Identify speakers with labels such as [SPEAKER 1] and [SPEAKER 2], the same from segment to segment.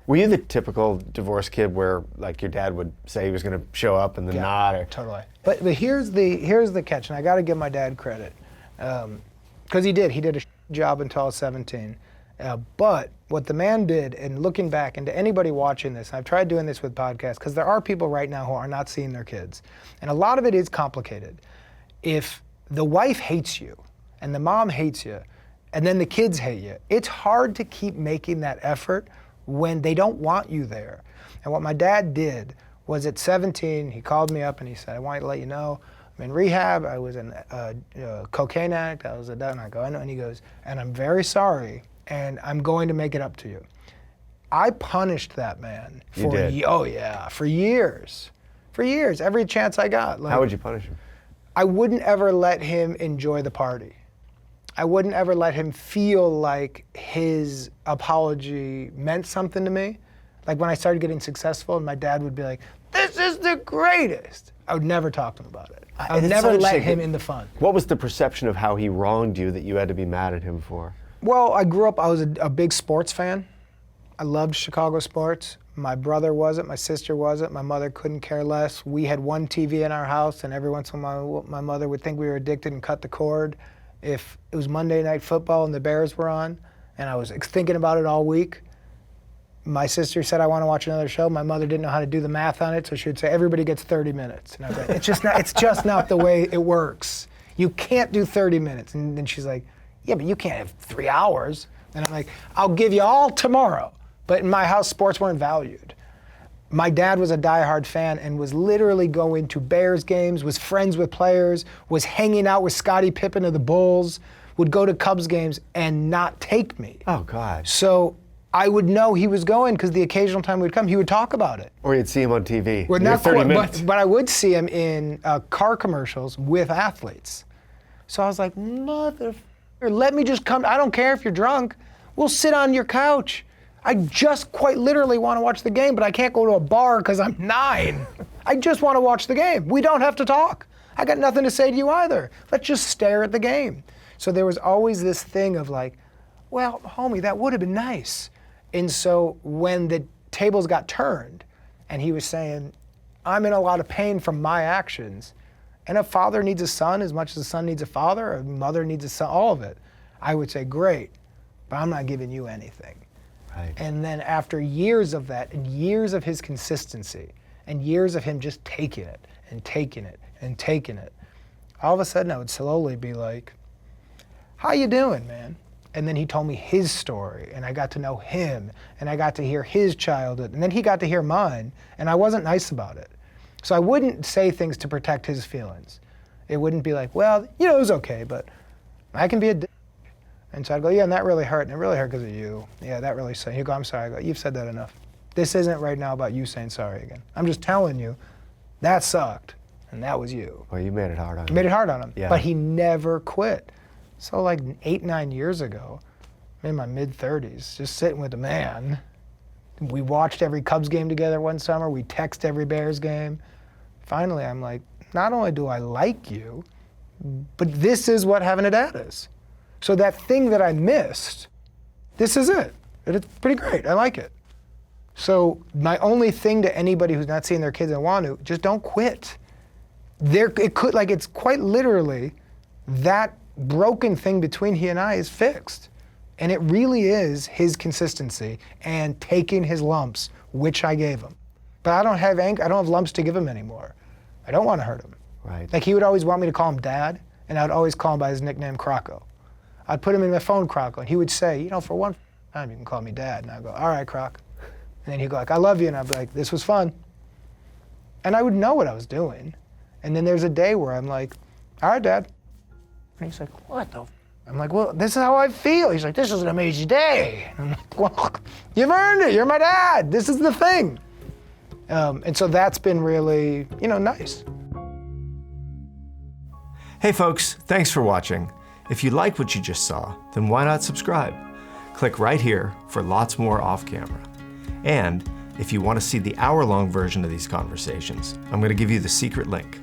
[SPEAKER 1] Were you the typical divorce kid where like your dad would say he was going to show up and then not? Or?
[SPEAKER 2] Totally. But here's the catch, and I got to give my dad credit, because he did a job until I was 17. But what the man did, and looking back, and to anybody watching this, I've tried doing this with podcasts, because there are people right now who are not seeing their kids, and a lot of it is complicated. If the wife hates you, and the mom hates you, and then the kids hate you, it's hard to keep making that effort when they don't want you there. And what my dad did was at 17, he called me up and he said, I want to let you know, I'm in rehab, I was a cocaine addict, I was a, and I go, I know, and he goes, and I'm very sorry, and I'm going to make it up to you. I punished that man for, for years, every chance I got. Like,
[SPEAKER 1] how would you punish him?
[SPEAKER 2] I wouldn't ever let him enjoy the party. I wouldn't ever let him feel like his apology meant something to me. Like when I started getting successful and my dad would be like, this is the greatest. I would never talk to him about it. I would never let him in the fun.
[SPEAKER 1] What was the perception of how he wronged you that you had to be mad at him for?
[SPEAKER 2] Well, I grew up, I was a big sports fan. I loved Chicago sports. My brother wasn't, my sister wasn't, my mother couldn't care less. We had one TV in our house and every once in a while my mother would think we were addicted and cut the cord. If it was Monday Night Football and the Bears were on, and I was thinking about it all week, my sister said, I want to watch another show. My mother didn't know how to do the math on it, so she would say, everybody gets 30 minutes. And I was like, it's just not the way it works. You can't do 30 minutes. And then she's like, yeah, but you can't have 3 hours. And I'm like, I'll give you all tomorrow. But in my house, sports weren't valued. My dad was a diehard fan and was literally going to Bears games, was friends with players, was hanging out with Scottie Pippen of the Bulls, would go to Cubs games and not take me.
[SPEAKER 1] Oh, God.
[SPEAKER 2] So I would know he was going because the occasional time we'd come, he would talk about it.
[SPEAKER 1] Or you'd see him on TV.
[SPEAKER 2] Well, not 30 minutes. But I would see him in car commercials with athletes. So I was like, motherfucker, let me just come. I don't care if you're drunk. We'll sit on your couch. I just quite literally want to watch the game, but I can't go to a bar because I'm 9. I just want to watch the game. We don't have to talk. I got nothing to say to you either. Let's just stare at the game. So there was always this thing of like, well, homie, that would have been nice. And so when the tables got turned and he was saying, I'm in a lot of pain from my actions, and a father needs a son as much as a son needs a father, a mother needs a son, all of it, I would say, great, but I'm not giving you anything.
[SPEAKER 1] Right.
[SPEAKER 2] And then after years of that, and years of his consistency, and years of him just taking it, and taking it, and taking it, all of a sudden I would slowly be like, how you doing, man? And then he told me his story, and I got to know him, and I got to hear his childhood, and then he got to hear mine, and I wasn't nice about it. So I wouldn't say things to protect his feelings. It wouldn't be like, well, you know, it was okay, but I can be a dick. And so I'd go, yeah, and that really hurt, and it really hurt because of you. Yeah, that really sucked. He'd go, I'm sorry. I go, you've said that enough. This isn't right now about you saying sorry again. I'm just telling you, that sucked, and that was you.
[SPEAKER 1] Well, you made it hard on him.
[SPEAKER 2] You made it hard on him,
[SPEAKER 1] yeah.
[SPEAKER 2] But he never quit. So like 8, 9 years ago, I'm in my mid-30s, just sitting with a man. We watched every Cubs game together one summer. We text every Bears game. Finally, I'm like, not only do I like you, but this is what having a dad is. So that thing that I missed, this is it. It's pretty great. I like it. So my only thing to anybody who's not seeing their kids and want to, just don't quit. It's quite literally that broken thing between he and I is fixed. And it really is his consistency and taking his lumps, which I gave him. But I don't have lumps to give him anymore. I don't want to hurt him.
[SPEAKER 1] Right.
[SPEAKER 2] Like he would always want me to call him Dad, and I'd always call him by his nickname, Crocco. I'd put him in my phone, Crocco, and he would say, you know, for one time you can call me Dad. And I'd go, all right, Croc. And then he'd go like, I love you, and I'd be like, this was fun. And I would know what I was doing. And then there's a day where I'm like, all right, Dad. And he's like, what the f-? I'm like, well, this is how I feel. He's like, this is an amazing day. And I'm like, well, you've earned it. You're my dad. This is the thing. And so that's been really, nice.
[SPEAKER 3] Hey folks, thanks for watching. If you like what you just saw, then why not subscribe? Click right here for lots more off camera. And if you want to see the hour-long version of these conversations, I'm going to give you the secret link.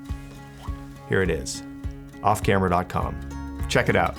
[SPEAKER 3] Here it is, offcamera.com. Check it out.